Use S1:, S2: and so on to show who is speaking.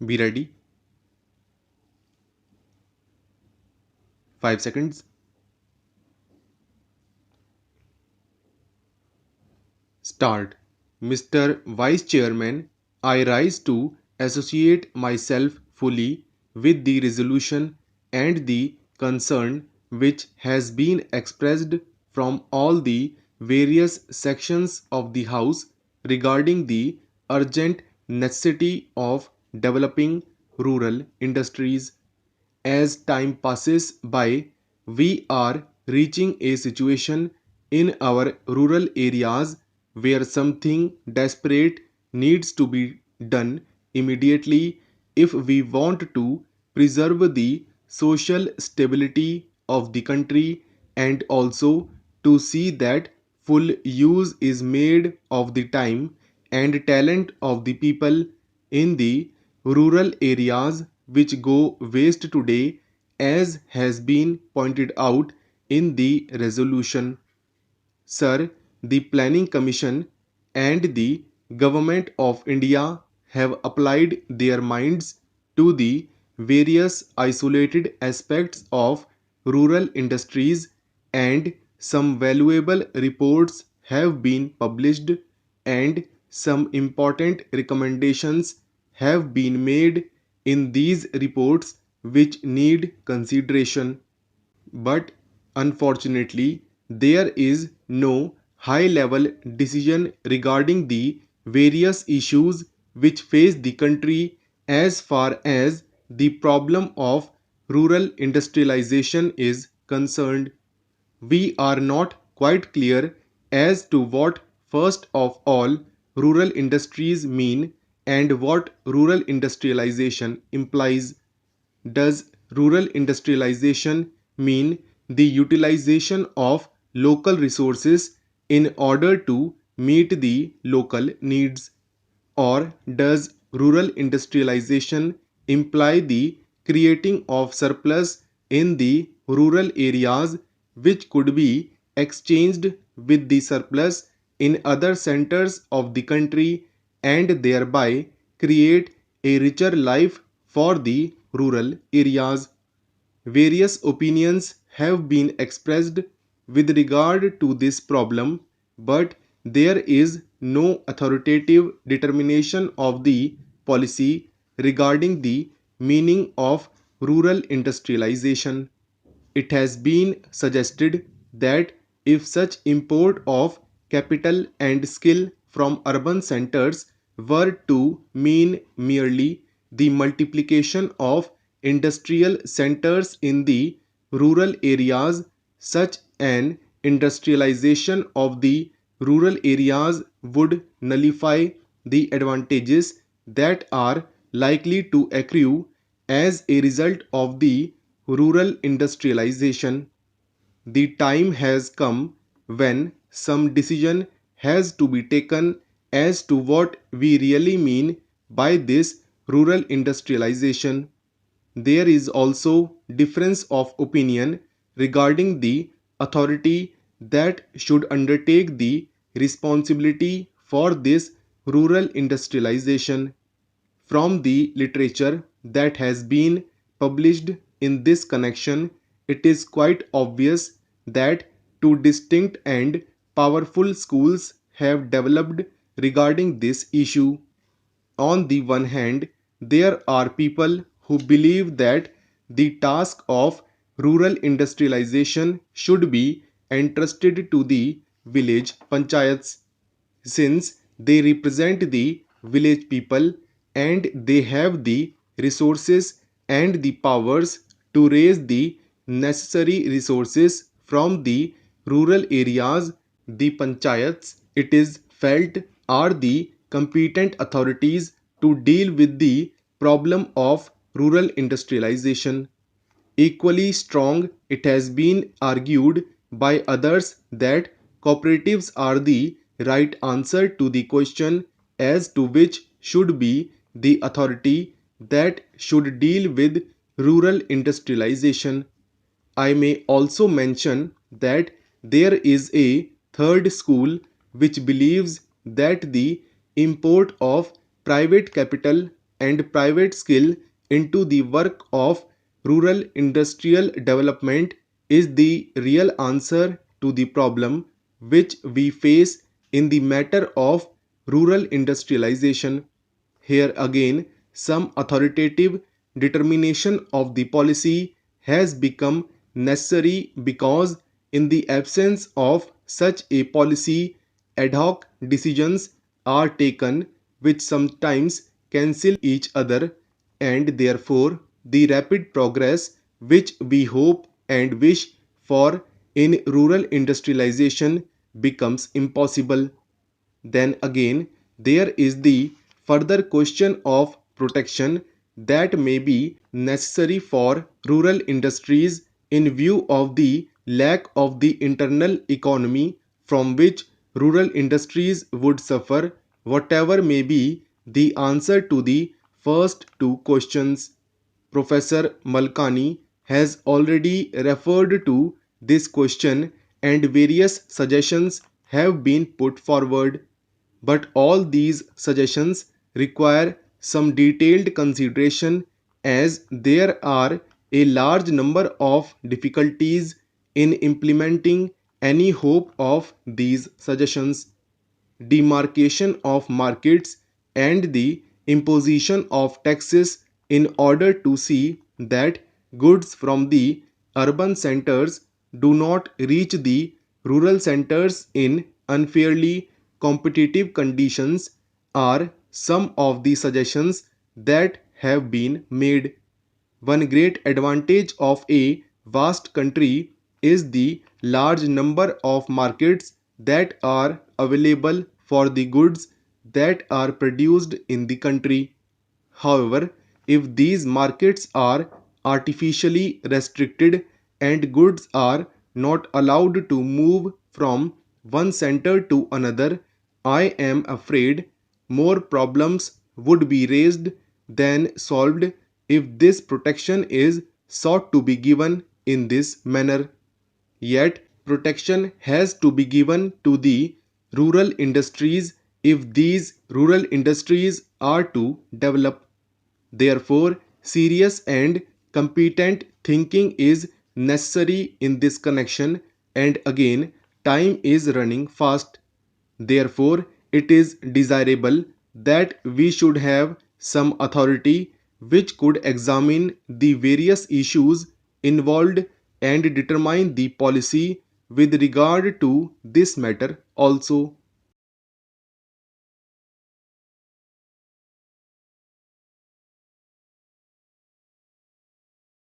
S1: Be ready. 5 seconds. Start. Mr. Vice Chairman, I rise to associate myself fully with the resolution and the concern which has been expressed from all the various sections of the House regarding the urgent necessity of developing rural industries. As time passes by, we are reaching a situation in our rural areas where something desperate needs to be done immediately if we want to preserve the social stability of the country and also to see that full use is made of the time and talent of the people in the rural areas which go waste today, as has been pointed out in the resolution. Sir, the Planning Commission and the Government of India have applied their minds to the various isolated aspects of rural industries, and some valuable reports have been published and some important recommendations have been made in these reports which need consideration. But unfortunately, there is no high level decision regarding the various issues which face the country as far as the problem of rural industrialization is concerned. We are not quite clear as to what, first of all, rural industries mean and what rural industrialization implies. Does rural industrialization mean the utilization of local resources in order to meet the local needs? Or does rural industrialization imply the creating of surplus in the rural areas which could be exchanged with the surplus in other centers of the country and thereby create a richer life for the rural areas? Various opinions have been expressed with regard to this problem, but there is no authoritative determination of the policy regarding the meaning of rural industrialization. It has been suggested that if such import of capital and skill from urban centers were to mean merely the multiplication of industrial centers in the rural areas, such an industrialization of the rural areas would nullify the advantages that are likely to accrue as a result of the rural industrialization. The time has come when some decision has to be taken as to what we really mean by this rural industrialization. There is also difference of opinion regarding the authority that should undertake the responsibility for this rural industrialization. From the literature that has been published in this connection, it is quite obvious that two distinct and powerful schools have developed regarding this issue. On the one hand, there are people who believe that the task of rural industrialization should be entrusted to the village panchayats, since they represent the village people and they have the resources and the powers to raise the necessary resources from the rural areas. The panchayats, it is felt, are the competent authorities to deal with the problem of rural industrialization. Equally strong, it has been argued by others that cooperatives are the right answer to the question as to which should be the authority that should deal with rural industrialization. I may also mention that there is a third school which believes that the import of private capital and private skill into the work of rural industrial development is the real answer to the problem which we face in the matter of rural industrialization. Here again, some authoritative determination of the policy has become necessary because, in the absence of such a policy, ad hoc decisions are taken which sometimes cancel each other, and therefore the rapid progress which we hope and wish for in rural industrialization becomes impossible. Then again, there is the further question of protection that may be necessary for rural industries in view of the lack of the internal economy from which rural industries would suffer, whatever may be the answer to the first two questions. Professor Malkani has already referred to this question and various suggestions have been put forward. But all these suggestions require some detailed consideration as there are a large number of difficulties in implementing any hope of these suggestions. Demarcation of markets and the imposition of taxes in order to see that goods from the urban centers do not reach the rural centers in unfairly competitive conditions are some of the suggestions that have been made. One great advantage of a vast country is the large number of markets that are available for the goods that are produced in the country. However, if these markets are artificially restricted and goods are not allowed to move from one center to another, I am afraid more problems would be raised than solved if this protection is sought to be given in this manner. Yet, protection has to be given to the rural industries if these rural industries are to develop. Therefore, serious and competent thinking is necessary in this connection, and again, time is running fast. Therefore, it is desirable that we should have some authority which could examine the various issues involved and determine the policy with regard to this matter also.